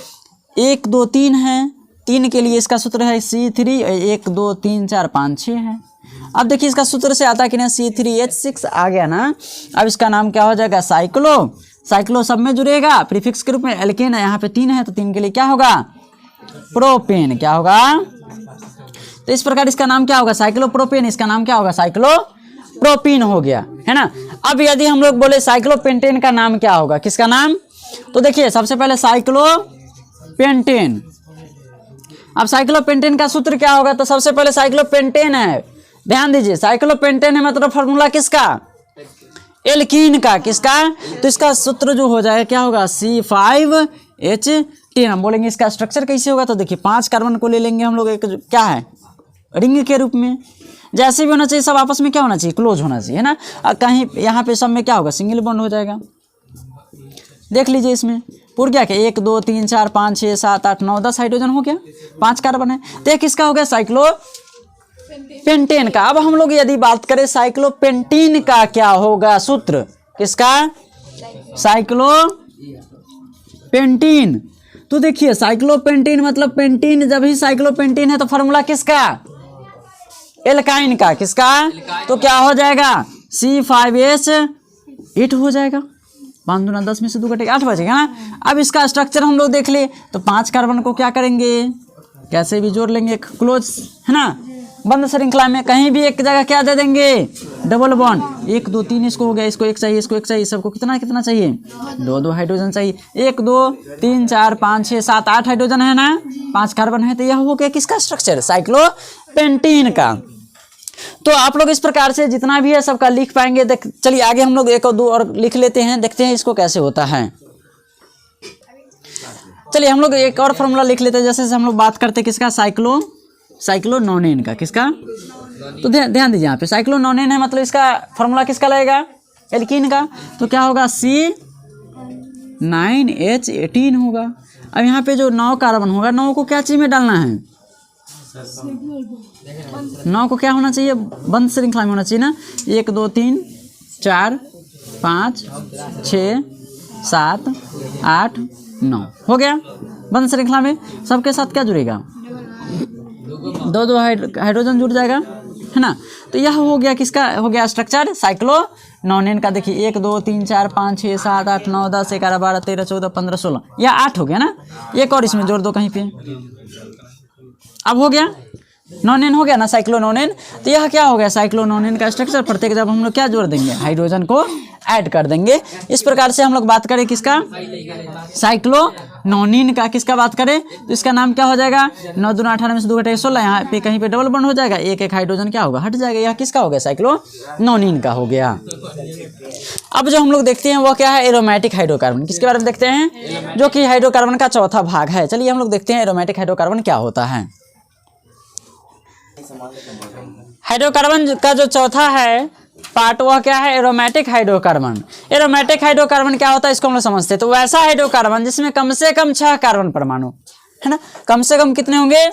1 2 3 है, 3 के लिए इसका सूत्र है C3, 1 2 3 4 5 6 है। अब देखिए इसका सूत्र से आता है कि ना C3H6 आ गया ना। अब इसका नाम क्या हो जाएगा, साइक्लो सब में जुड़ेगा प्रीफिक्स के रूप में। एल्केन है यहाँ पे 3 है तो 3 के लिए क्या होगा, प्रोपेन। क्या होगा, तो इस प्रकार इसका नाम क्या होगा, साइक्लोप्रोपेन। इसका नाम क्या होगा, प्रोपीन हो गया, है ना। अब यदि हम लोग बोले साइक्लोपेंटेन का नाम क्या होगा, किसका नाम, तो देखिए सबसे पहले साइक्लोपेंटेन। अब साइक्लोपेंटेन का सूत्र क्या होगा, तो सबसे पहले साइक्लोपेंटेन है, ध्यान दीजिए, साइक्लोपेंटेन है मतलब फॉर्मूला किसका, एल्कीन का, किसका, तो इसका सूत्र जो हो जाएगा क्या होगा, C5H10। हम बोलेंगे इसका स्ट्रक्चर कैसे होगा, तो देखिए 5 कार्बन को ले लेंगे हम लोग, एक क्या है रिंग के रूप में, जैसे भी होना चाहिए, सब आपस में क्या होना चाहिए, क्लोज होना चाहिए, है ना। कहीं यहाँ पे सब में क्या होगा, सिंगल बॉन्ड हो जाएगा। देख लीजिए इसमें पूरा क्या, 1 2 3 4 5 6 7 8 9 10 हाइड्रोजन हो गया, 5 कार्बन है, तो ये किसका हो गया, साइक्लोपेंटेन का। अब हम लोग यदि बात करें साइक्लोपेंटीन का क्या होगा सूत्र, किसका, साइक्लोपेंटीन। तो देखिए साइक्लोपेंटीन मतलब पेंटीन, जब ही साइक्लोपेंटीन है तो फॉर्मूला किसका, एल्काइन का, किसका, तो क्या हो जाएगा, C5H8 हो जाएगा। 5 दूना 10 में से 2 कटेगा 8 बचेगा ना। अब इसका स्ट्रक्चर हम लोग देख ले, तो 5 कार्बन को क्या करेंगे, कैसे भी जोड़ लेंगे, क्लोज, है ना, बंद श्रृंखला में कहीं भी एक जगह क्या दे देंगे, डबल बॉन्ड। 1 2 3 इसको हो गया, इसको एक चाहिए, इसको एक चाहिए, सबको कितना कितना चाहिए, 2 हाइड्रोजन चाहिए। 1 2 3 4 5 6 7 8 हाइड्रोजन है ना, 5 कार्बन है, तो यह हो गया किसका स्ट्रक्चर, साइक्लोपेंटीन का। तो आप लोग इस प्रकार से जितना भी है सबका लिख पाएंगे। चलिए आगे हम लोग 1 और 2 और लिख लेते हैं, देखते हैं इसको कैसे होता है। चलिए हम लोग एक और फॉर्मूला लिख लेते हैं, जैसे हम लोग बात करते हैं किसका, साइक्लोनोनेन का, किसका, तो ध्यान दीजिए यहाँ पे साइक्लोनोनेन है मतलब इसका फॉर्मूला किसका लगेगा, एल्कीन का, तो क्या होगा, C9H18 होगा। अब यहाँ पे जो 9 कार्बन होगा, 9 को क्या चीज में डालना है, 9 को क्या होना चाहिए, बंद श्रृंखला में होना चाहिए ना। 1 2 3 4 5 6 7 8 9 हो गया बंद श्रृंखला में। सबके साथ क्या जुड़ेगा, 2 हाइड्रोजन जुड़ जाएगा, है ना। तो यह हो गया किसका, हो गया स्ट्रक्चर साइक्लोनोनेन का। देखिए 1 2 3 4 5 6 7 8 9 10 11 12 13 14 15 16, यह 8 हो गया ना। एक और इसमें जोड़ दो कहीं पे, अब हो गया नोनेन, हो गया ना साइक्लोनोनेन। तो यह क्या हो गया, साइक्लोनोनेन का स्ट्रक्चर। प्रत्येक जब हम लोग क्या जोड़ देंगे, हाइड्रोजन को ऐड कर देंगे। इस प्रकार से हम लोग बात करें किसका, साइक्लोनोनिन का, किसका बात करें, तो इसका नाम क्या हो जाएगा, 9 दूना 18 में से 2 घटेगा 16, यहाँ पे कहीं पे डबल बॉन्ड हो जाएगा, एक हाइड्रोजन क्या होगा, हट जाएगा। यह किसका हो गया, साइक्लोनोनिन का हो गया। अब जो हम लोग देखते हैं वो क्या है, एरोमेटिक हाइड्रोकार्बन। किसके बारे में देखते हैं, जो कि हाइड्रोकार्बन का चौथा भाग है। चलिए हम लोग देखते हैं एरोमेटिक हाइड्रोकार्बन क्या होता है। हाइड्रोकार्बन का जो चौथा है पार्ट, वह क्या है, एरोमेटिक हाइड्रोकार्बन। एरोमेटिक हाइड्रोकार्बन क्या होता है, इसको हम लोग समझते हैं। तो वैसा हाइड्रोकार्बन जिसमें कम से कम 6 कार्बन परमाणु, है ना, कम से कम कितने होंगे,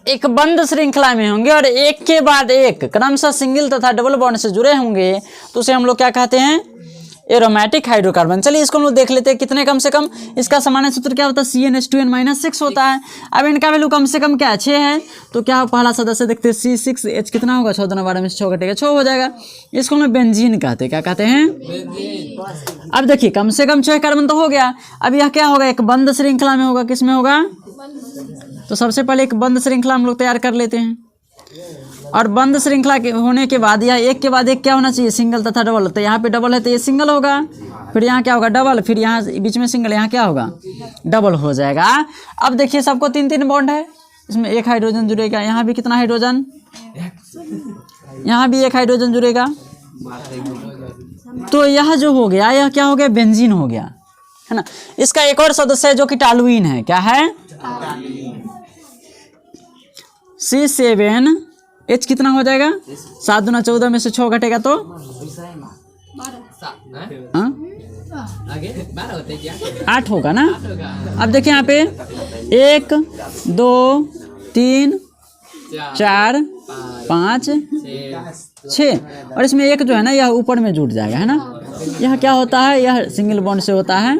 एक बंद श्रृंखला में होंगे और एक के बाद एक क्रमशः सिंगल तथा डबल बॉन्ड से जुड़े होंगे, तो उसे हम लोग क्या कहते हैं, एरोमेटिक हाइड्रोकार्बन। चलिए इसको हम लोग देख लेते हैं कितने कम से कम। इसका सामान्य सूत्र क्या होता है, CnH2n-6 होता है। अब इनका वैल्यू कम से कम क्या है, 6 है। तो क्या पहला सदस्य देखते हैं, C6H कितना होगा, 14 दूना 12 में से 6 घटेगा 6 हो जाएगा। इसको हम बेंजीन कहते हैं, क्या कहते हैं, अब देखिए कम से कम 6 कार्बन तो हो गया। अब यह क्या होगा, एक बंद श्रृंखला में होगा, किस में होगा, तो सबसे पहले एक बंद श्रृंखला हम लोग तैयार कर लेते हैं। और बंद श्रृंखला के होने के बाद यह एक के बाद एक क्या होना चाहिए, सिंगल तथा डबल। तो यहाँ पे डबल है तो ये सिंगल होगा, फिर यहाँ क्या होगा, डबल, फिर यहाँ बीच में सिंगल, यहाँ क्या होगा, डबल हो जाएगा। अब देखिए सबको 3-3 बॉन्ड है, इसमें एक हाइड्रोजन जुड़ेगा, यहाँ भी कितना हाइड्रोजन, यहाँ भी एक हाइड्रोजन जुड़ेगा। तो यह जो हो गया, यह क्या हो गया, बेंजीन हो गया, है ना। इसका एक और सदस्य है जो कि टॉलुइन है, क्या है, C7H कितना हो जाएगा, 7 दूना 14 में से 6 घटेगा तो 8 होगा ना। अब देखिए यहाँ पे 1 2 3 4 5 6 और इसमें एक जो है ना यह ऊपर में जुट जाएगा, है ना। यह क्या होता है, यह सिंगल बॉन्ड से होता है।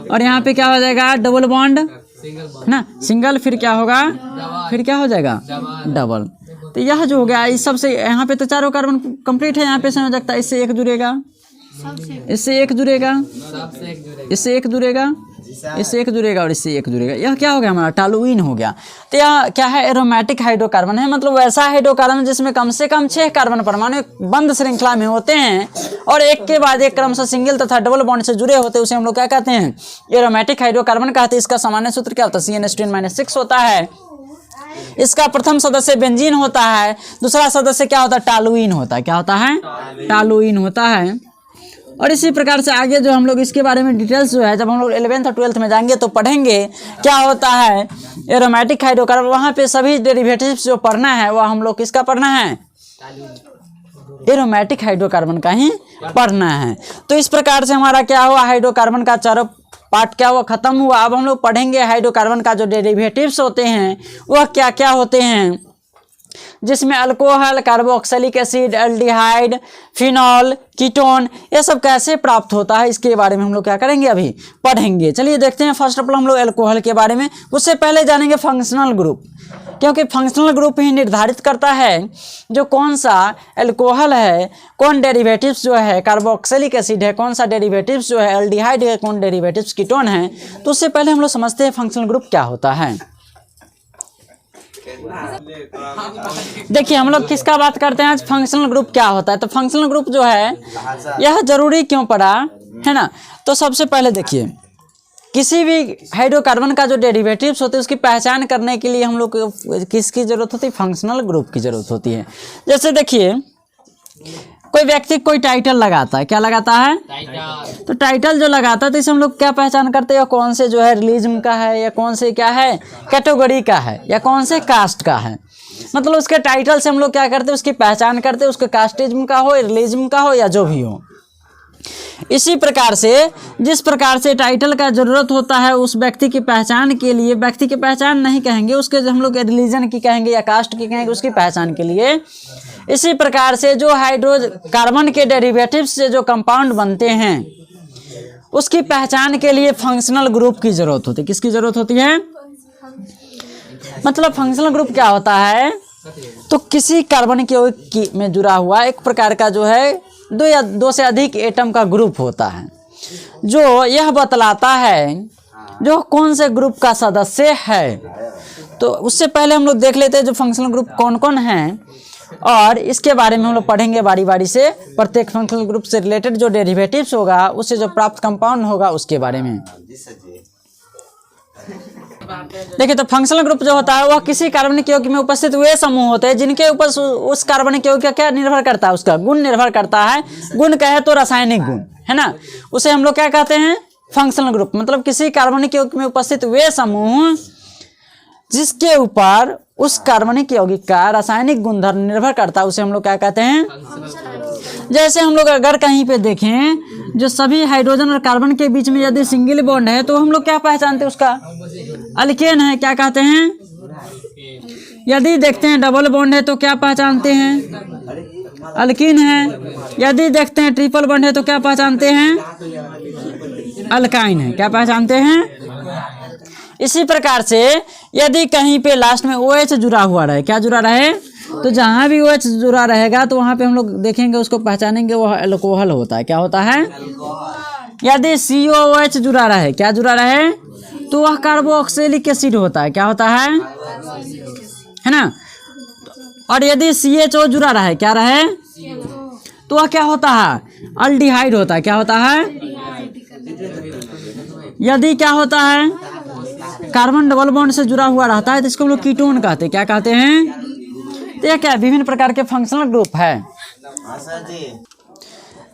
और यहाँ पे क्या हो जाएगा, डबल बॉन्ड, है ना, सिंगल, फिर क्या होगा, फिर क्या हो जाएगा, डबल। तो यह जो हो गया, इस सबसे यहाँ पे तो चारों कार्बन कंप्लीट है। यहाँ पे संयोजकता, इससे एक जुड़ेगा, इससे एक जुड़ेगा, इससे एक जुड़ेगा, इससे एक जुड़ेगा और इससे एक जुड़ेगा, यह क्या हो गया हमारा टॉलुइन हो गया। तो यह क्या है, एरोमेटिक हाइड्रोकार्बन है, मतलब वैसा हाइड्रोकार्बन जिसमें कम से कम 6 कार्बन परमाणु बंद श्रृंखला में होते हैं और एक के बाद एक क्रमशः सिंगल तथा डबल बॉन्ड से जुड़े होते हैं, उसे हम लोग क्या कहते हैं, एरोमेटिक हाइड्रोकार्बन कहते हैं। इसका सामान्य सूत्र क्या होता है, CN2N-6 होता है। इसका प्रथम सदस्य बेंजीन होता है, दूसरा सदस्य क्या होता है, टॉलुइन होता है। क्या होता है, टॉलुइन होता है। और इसी प्रकार से आगे जो हम लोग इसके बारे में डिटेल्स जो है जब हम लोग 11th और 12th में जाएंगे तो पढ़ेंगे क्या होता है एरोमेटिक हाइड्रोकार्बन। वहाँ पे सभी डेरिवेटिव्स जो पढ़ना है वह हम लोग किसका पढ़ना है, एरोमेटिक हाइड्रोकार्बन का ही पढ़ना है। तो इस प्रकार से हमारा क्या हुआ, हाइड्रोकार्बन का चारों पार्ट क्या हुआ, खत्म हुआ। अब हम लोग पढ़ेंगे हाइड्रोकार्बन का जो डेरिवेटिव्स होते हैं वह क्या क्या होते हैं, जिसमें alcohol, carboxylic acid, aldehyde, phenol, ketone, ये सब कैसे प्राप्त होता है इसके बारे में हम लोग क्या करेंगे, अभी पढ़ेंगे। चलिए देखते हैं फर्स्ट ऑफ ऑल हम लोग अल्कोहल के बारे में। उससे पहले जानेंगे फंक्शनल ग्रुप, क्योंकि फंक्शनल ग्रुप ही निर्धारित करता है जो कौन सा अल्कोहल है, कौन डेरिवेटिव्स जो है कार्बोक्सिलिक एसिड है, कौन सा डेरिवेटिव्स जो है एल्डिहाइड है, कौन डेरिवेटिव्स कीटोन है। तो उससे पहले हम लोग समझते हैं फंक्शनल ग्रुप क्या होता है। देखिए हम लोग किसका बात करते हैं आज, फंक्शनल ग्रुप क्या होता है। तो फंक्शनल ग्रुप जो है यह जरूरी क्यों पड़ा है ना। तो सबसे पहले देखिए किसी भी हाइड्रोकार्बन का जो डेरिवेटिव्स होते हैं उसकी पहचान करने के लिए हम लोग किसकी जरूरत होती है, फंक्शनल ग्रुप की जरूरत होती है। जैसे देखिए कोई व्यक्ति कोई टाइटल लगाता है, क्या लगाता है, तो टाइटल जो लगाता है तो इसे हम लोग क्या पहचान करते हैं, कौन से जो है रिलीजन का है या कौन से क्या है कैटेगरी का है या कौन से कास्ट का है। मतलब उसके टाइटल से हम लोग क्या करते हैं, उसकी पहचान करते हैं, उसके कास्टिज्म का हो, रिलीजन का हो या जो भी हो। इसी प्रकार से जिस प्रकार से टाइटल का जरूरत होता है उस व्यक्ति की पहचान के लिए, व्यक्ति की पहचान नहीं कहेंगे, उसके हम लोग रिलीजन की कहेंगे या कास्ट की कहेंगे, उसकी पहचान के लिए। इसी प्रकार से जो हाइड्रोकार्बन के डेरिवेटिव्स से जो कंपाउंड बनते हैं उसकी पहचान के लिए फंक्शनल ग्रुप की जरूरत होती है। किसकी जरूरत होती है, मतलब फंक्शनल ग्रुप क्या होता है, तो किसी कार्बन के में जुड़ा हुआ एक प्रकार का जो है दो या दो से अधिक एटम का ग्रुप होता है, जो यह बतलाता है जो कौन से ग्रुप का सदस्य है। तो उससे पहले हम लोग देख लेते हैं जो फंक्शनल ग्रुप कौन कौन हैं और इसके बारे में हम लोग पढ़ेंगे बारी बारी से। प्रत्येक फंक्शनल ग्रुप से रिलेटेड जो डेरिवेटिव्स होगा उससे जो प्राप्त कंपाउंड होगा उसके बारे में। देखिए तो फंक्शनल ग्रुप जो होता है वह किसी कार्बनिक यौगिक में उपस्थित वे समूह होते हैं जिनके ऊपर उस कार्बनिक यौगिक का क्या निर्भर करता है, उसका गुण निर्भर करता है। गुण कहे तो रासायनिक गुण है ना, उसे हम लोग क्या कहते हैं, फंक्शनल ग्रुप। मतलब किसी कार्बनिक यौगिक में उपस्थित वे समूह जिसके ऊपर उस कार्बनिक यौगिक का रासायनिक गुणधर्म निर्भर करता है उसे हम लोग क्या कहते हैं। जैसे हम लोग अगर कहीं पे देखें जो सभी हाइड्रोजन और कार्बन के बीच में यदि सिंगल बॉन्ड है तो हम लोग क्या पहचानते हैं, उसका अल्केन है, क्या कहते हैं। यदि देखते हैं डबल बॉन्ड है तो क्या पहचानते हैं, अल्कीन है। यदि देखते हैं ट्रिपल बॉन्ड है तो क्या पहचानते हैं, अल्काइन है, क्या पहचानते हैं। इसी प्रकार से यदि कहीं पे लास्ट में OH जुड़ा हुआ रहे, क्या जुड़ा रहे, तो जहाँ भी OH जुड़ा रहेगा तो वहाँ पे हम लोग देखेंगे उसको पहचानेंगे वह अल्कोहल होता है। क्या होता है, यदि COOH जुड़ा रहे, क्या जुड़ा रहे, तो वह कार्बोक्सिलिक एसिड होता है। क्या होता है ना। और यदि CHO जुड़ा रहे, क्या रहे, तो वह क्या होता है, अल्डिहाइड होता है। क्या होता है, यदि क्या होता है कार्बन डबल बॉन्ड से जुड़ा हुआ रहता है तो इसको हम लोग कीटोन कहते हैं। क्या कहते हैं, तो यह क्या विभिन्न प्रकार के फंक्शनल ग्रुप है।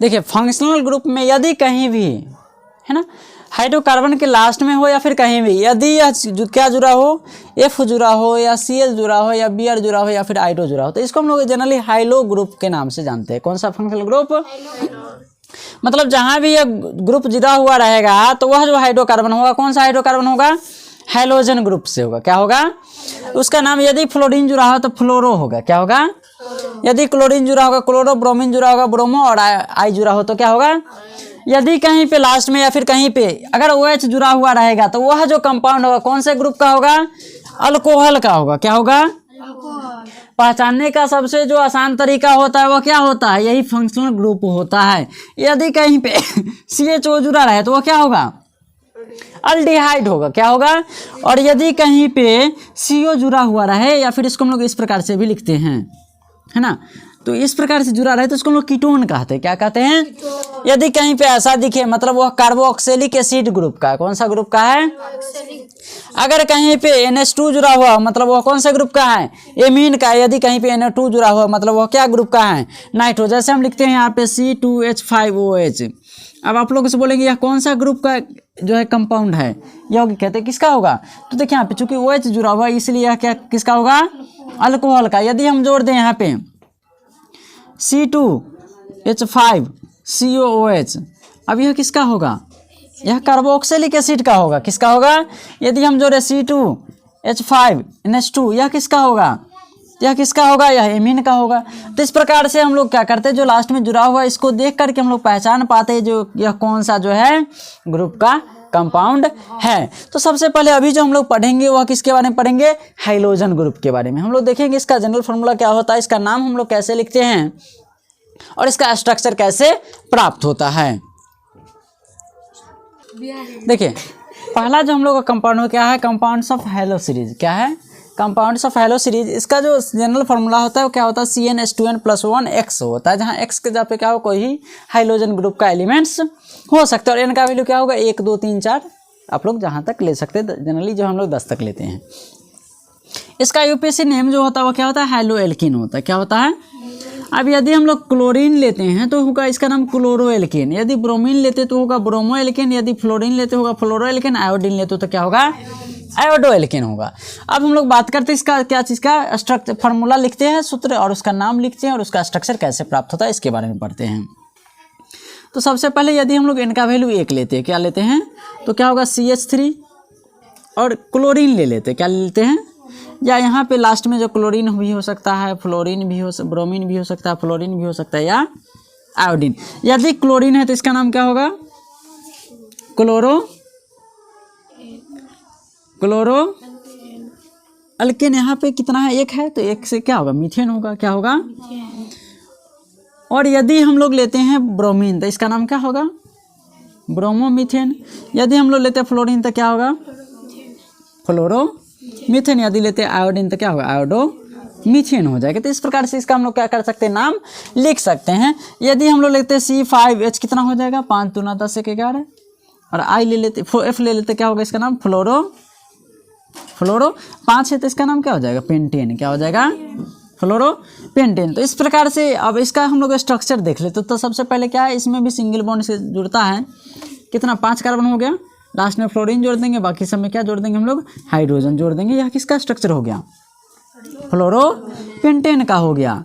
देखिए फंक्शनल ग्रुप में यदि कहीं भी है ना हाइड्रोकार्बन के लास्ट में हो या फिर कहीं भी यदि यह क्या जुड़ा हो, F जुड़ा हो या Cl जुड़ा हो या Br जुड़ा हो या फिर आइडो जुड़ा हो, तो इसको हम लोग जनरली हाइलो ग्रुप के नाम से जानते हैं। कौन सा फंक्शनल ग्रुप, मतलब जहाँ भी यह ग्रुप जुड़ा हुआ रहेगा तो वह जो हाइड्रोकार्बन होगा कौन सा हाइड्रोकार्बन होगा, हैलोजन ग्रुप से होगा। क्या होगा, उसका नाम यदि फ्लोरीन जुड़ा हो तो फ्लोरो होगा। क्या होगा, यदि क्लोरीन जुड़ा होगा क्लोरो, ब्रोमीन जुड़ा होगा ब्रोमो और आई जुड़ा हो तो क्या होगा। यदि कहीं पे लास्ट में या फिर कहीं पे अगर OH जुड़ा हुआ रहेगा तो वह जो कंपाउंड होगा कौन से ग्रुप का होगा, अल्कोहल का होगा। क्या होगा, पहचानने का सबसे जो आसान तरीका होता है वह क्या होता है, यही फंक्शनल ग्रुप होता है। यदि कहीं पे CHO जुड़ा रहे तो वह क्या होगा, अल्डिहाइड होगा, क्या होगा। और यदि कहीं पे CO जुड़ा हुआ रहे, या फिर इसको हम लोग इस प्रकार से भी लिखते हैं, है ना, तो इस प्रकार से जुड़ा रहे तो इसको हम लोग कीटोन कहते हैं। क्या कहते हैं? यदि कहीं पे ऐसा दिखे मतलब वह कार्बोक्सिलिक एसिड ग्रुप का, कौन सा ग्रुप का है? अगर कहीं पे NH2 जुड़ा हुआ मतलब वह कौन सा ग्रुप का है? एमीन का। यदि कहीं पे NO2 जुड़ा हुआ मतलब वह क्या ग्रुप का है? नाइट्रो। जैसे हम लिखते हैं यहाँ पे C2H5OH। अब आप लोग से बोलेंगे यह कौन सा ग्रुप का जो है कंपाउंड है, यौगिक कहते हैं, किसका होगा? तो देखिए यहाँ पे चूंकि OH जुड़ा हुआ है इसलिए यह क्या किसका होगा? अल्कोहल का। यदि हम जोड़ दें यहाँ पे C2H5COOH, अब यह किसका होगा? यह कार्बोक्सिलिक एसिड का होगा। किसका होगा? यदि हम जोड़े C2H5NH2, यह किसका होगा? यह किसका होगा? यह एमीन का होगा। तो इस प्रकार से हम लोग क्या करते हैं, जो लास्ट में जुड़ा हुआ इसको देख करके हम लोग पहचान पाते हैं जो यह कौन सा जो है ग्रुप का कंपाउंड है। तो सबसे पहले अभी जो हम लोग पढ़ेंगे वह किसके बारे में पढ़ेंगे? हाइलोजन ग्रुप के बारे में। हम लोग देखेंगे इसका जनरल फार्मूला क्या होता है, इसका नाम हम लोग कैसे लिखते हैं और इसका स्ट्रक्चर कैसे प्राप्त होता है। देखिए पहला जो हम लोग का कंपाउंड क्या है? Compounds of hello series. क्या है? Compounds of hello series. इसका जो जनरल फार्मूला होता है वो क्या होता है? CnH2n+1X होता है, जहाँ X के जगह पे क्या हो, कोई हाइलोजन ग्रुप का एलिमेंट्स हो सकता है। और N का वैल्यू क्या होगा? 1 2 3 4 आप लोग जहाँ तक ले सकते हैं, जनरली जो हम लोग 10 तक लेते हैं। इसका यूपीएससी नेम जो होता है वो क्या होता है? हेलो एल्किन होता है। क्या होता है? अब यदि हम लोग क्लोरीन लेते हैं तो होगा इसका नाम क्लोरो एल्किन। यदि ब्रोमीन लेते तो होगा ब्रोमो एल्किन। यदि फ्लोरीन लेते होगा फ्लोरो एल्किन। आयोडीन लेते तो क्या होगा? आयोडो एल्किन होगा। अब हम लोग बात करते हैं इसका क्या चीज़ का स्ट्रक्चर, फार्मूला लिखते हैं, सूत्र, और उसका नाम लिखते हैं और उसका स्ट्रक्चर कैसे प्राप्त होता है इसके बारे में पढ़ते हैं। तो सबसे पहले यदि हम लोग N का वैल्यू 1 लेते हैं, क्या लेते हैं? तो क्या होगा? CH3 और क्लोरीन ले लेते हैं, क्या लेते हैं? या यहाँ पे लास्ट में जो क्लोरीन भी हो सकता है, फ्लोरीन भी हो, ब्रोमीन भी हो सकता है, फ्लोरीन भी हो सकता है, या आयोडीन। यदि क्लोरीन है तो इसका नाम क्या होगा? Chloro alkane. यहाँ पे कितना है? 1 है, तो 1 से क्या होगा? मीथेन होगा। क्या होगा? और यदि हम लोग लेते हैं ब्रोमीन तो इसका नाम क्या होगा? ब्रोमोमीथेन। यदि हम लोग लेते हैं फ्लोरीन तो क्या होगा? फ्लोरो मीथेन। यदि लेते हैं आयोडीन तो क्या होगा? आयोडो मीथेन हो जाएगा। तो इस प्रकार से इसका हम लोग क्या कर सकते हैं? नाम लिख सकते हैं। यदि हम लोग लेते हैं C5H, कितना हो जाएगा? 5 दूना 10 1 11। और I ले लेते, F ले लेते, क्या होगा इसका नाम? फ्लोरो 5 है तो इसका नाम क्या हो जाएगा? पेंटेन। क्या हो जाएगा? फ्लोरो पेंटेन। तो इस प्रकार से अब इसका हम लोग स्ट्रक्चर देख लेते तो सबसे पहले क्या है, इसमें भी सिंगल बॉन्ड से जुड़ता है। कितना? 5 कार्बन हो गया। लास्ट में फ्लोरीन जोड़ देंगे, बाकी सब में क्या जोड़ देंगे हम लोग? हाइड्रोजन जोड़ देंगे। यह किसका स्ट्रक्चर हो गया? फ्लोरो पेंटेन का हो गया।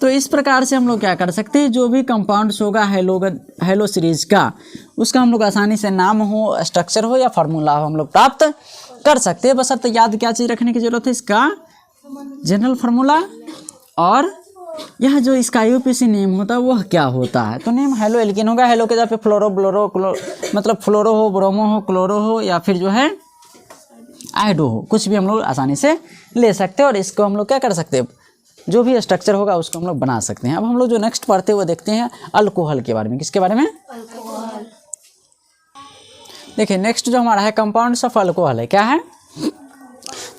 तो इस प्रकार से हम लोग क्या कर सकते हैं, जो भी कंपाउंड्स होगा हेलो सीरीज का, उसका हम लोग आसानी से नाम हो, स्ट्रक्चर हो या फार्मूला हो हम लोग प्राप्त कर सकते हैं। बस अब तो याद क्या चीज़ रखने की जरूरत है? इसका जनरल फार्मूला और यह जो इसका यूपीएससी नेम होता है वह क्या होता है। तो नेम हेलो एल्किन होगा। हेलो के जगह पे फ्लोरो मतलब फ्लोरो हो, ब्रोमो हो, क्लोरो हो, या फिर जो है आयोडो हो, कुछ भी हम लोग आसानी से ले सकते हैं। और इसको हम लोग क्या कर सकते हैं, जो भी स्ट्रक्चर होगा उसको हम लोग बना सकते हैं। अब हम लोग जो नेक्स्ट पढ़ते हैं वो देखते हैं अल्कोहल के बारे में। किसके बारे में? अल्कोहल। देखिए नेक्स्ट जो हमारा है कंपाउंड्स ऑफ अल्कोहल है। क्या है?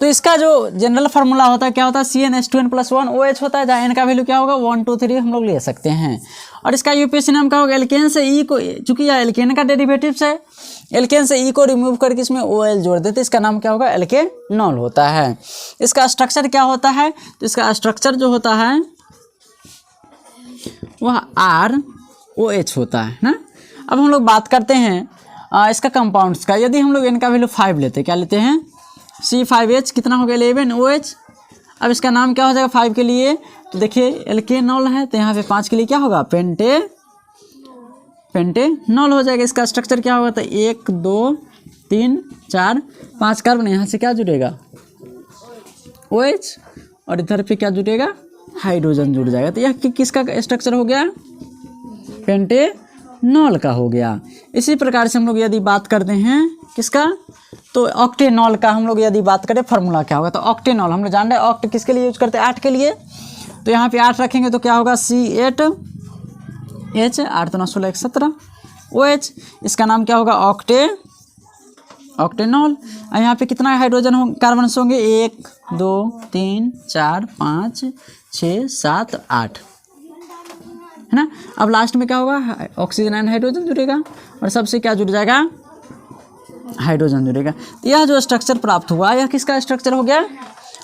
तो इसका जो जनरल फार्मूला होता है क्या होता है? CnH2n+1OH होता है, जहाँ N का वैल्यू क्या होगा? 1 2 3 हम लोग ले सकते हैं। और इसका यूपीएससी नाम क्या होगा? एल्केन से E को, चूंकि यह एल्केन का डेरिवेटिव्स है, एल्केन से E को रिमूव करके इसमें OL जोड़ देते, इसका नाम क्या होगा? एल्केनॉल होता है। इसका स्ट्रक्चर क्या होता है? तो इसका स्ट्रक्चर जो होता है वह ROH होता है ना। अब हम लोग बात करते हैं इसका कंपाउंड्स का। यदि हम लोग N का वैल्यू 5 लेते हैं, क्या लेते हैं? C5H, कितना हो गया? 11OH। अब इसका नाम क्या हो जाएगा 5 के लिए? तो देखिए एल्केनॉल है तो यहाँ पे 5 के लिए क्या होगा? पेंटेनॉल हो जाएगा। इसका स्ट्रक्चर क्या होगा? तो 1 2 3 4 5 कार्बन, यहाँ से क्या जुड़ेगा? OH, और इधर पे क्या जुड़ेगा? हाइड्रोजन जुड़ जाएगा। तो यह किसका स्ट्रक्चर हो गया? पेंटेनॉल का हो गया। इसी प्रकार से हम लोग यदि बात करते हैं किसका, तो ऑक्टेनॉल का हम लोग यदि बात करें फार्मूला क्या होगा? तो ऑक्टेनॉल हम लोग जान रहे हैं ऑक्ट किसके लिए यूज करते हैं? 8 के लिए। तो यहाँ पे 8 रखेंगे तो क्या होगा? C8H, 8 2 9 16 1 17 OH। इसका नाम क्या होगा? ऑक्टेनॉल। और यहाँ पे कितना हाइड्रोजन हो कार्बन होंगे, 1 2 3 4 5 6 7 8, है ना। अब लास्ट में क्या होगा, ऑक्सीजन एंड हाइड्रोजन जुड़ेगा और सबसे क्या जुड़ जाएगा, हाइड्रोजन जुड़ेगा। तो यह जो स्ट्रक्चर प्राप्त हुआ यह किसका स्ट्रक्चर हो गया,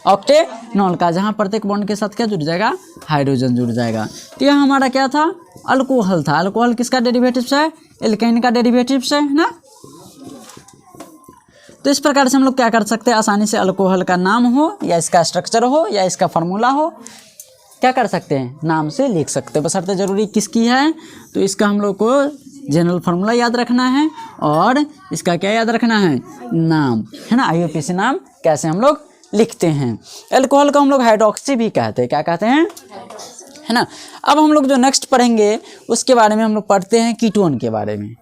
ऑक्टेनॉल का, जहाँ प्रत्येक बॉन्ड के साथ क्या जुड़ जाएगा, हाइड्रोजन जुड़ जाएगा। तो यह हमारा क्या था, अल्कोहल था। अल्कोहल किसका डेरिवेटिव्स है, एल्केन का डेरिवेटिव्स है ना। तो इस प्रकार से हम लोग क्या कर सकते हैं, आसानी से अल्कोहल का नाम हो या इसका स्ट्रक्चर हो या इसका फार्मूला हो, क्या कर सकते हैं, नाम से लिख सकते हैं। बशर्ते जरूरी किसकी है, तो इसका हम लोग को जनरल फार्मूला याद रखना है और इसका क्या याद रखना है, नाम, है ना। IUPAC नाम कैसे हम लोग लिखते हैं। अल्कोहल को हम लोग हाइड्रोक्सी भी कहते हैं, क्या कहते हैं, है ना। अब हम लोग जो नेक्स्ट पढ़ेंगे उसके बारे में हम लोग पढ़ते हैं कीटोन के बारे में।